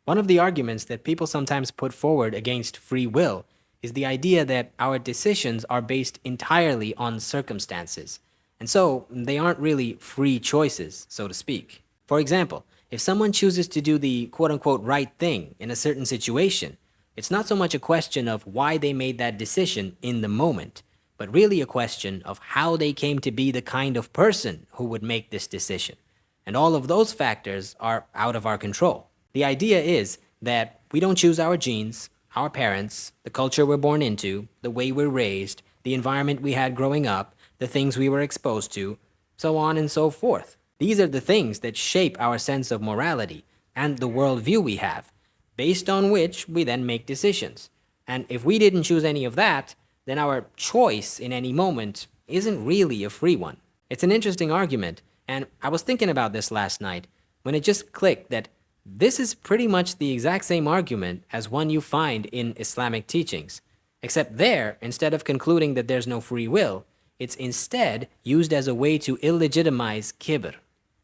One of the arguments that people sometimes put forward against free will is the idea that our decisions are based entirely on circumstances, and so they aren't really free choices, so to speak. For example, if someone chooses to do the quote unquote right thing in a certain situation, it's not so much a question of why they made that decision in the moment, but really a question of how they came to be the kind of person who would make this decision. And all of those factors are out of our control. The idea is that we don't choose our genes, our parents, the culture we're born into, the way we're raised, the environment we had growing up, the things we were exposed to, so on and so forth. These are the things that shape our sense of morality and the worldview we have, based on which we then make decisions. And if we didn't choose any of that, then our choice in any moment isn't really a free one. It's an interesting argument, and I was thinking about this last night when it just clicked that this is pretty much the exact same argument as one you find in Islamic teachings. Except there, instead of concluding that there's no free will, it's instead used as a way to illegitimize kibr,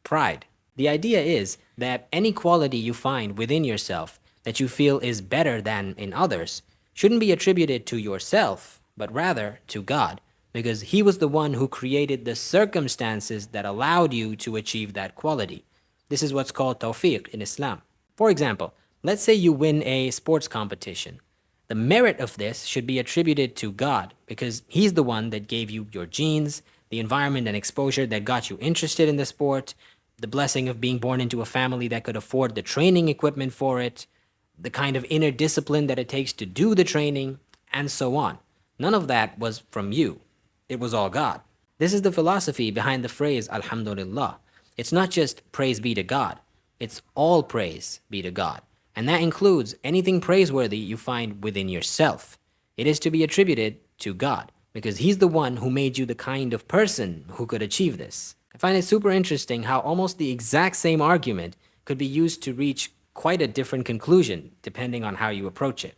pride. The idea is that any quality you find within yourself that you feel is better than in others shouldn't be attributed to yourself, but rather to God, because He was the one who created the circumstances that allowed you to achieve that quality. This is what's called Taufiq in Islam. For example, let's say you win a sports competition. The merit of this should be attributed to God because He's the one that gave you your genes, the environment and exposure that got you interested in the sport, the blessing of being born into a family that could afford the training equipment for it, the kind of inner discipline that it takes to do the training, and so on. None of that was from you. It was all God. This is the philosophy behind the phrase alhamdulillah. It's not just praise be to God, it's all praise be to God. And that includes anything praiseworthy you find within yourself. It is to be attributed to God because He's the one who made you the kind of person who could achieve this. I find it super interesting how almost the exact same argument could be used to reach quite a different conclusion depending on how you approach it.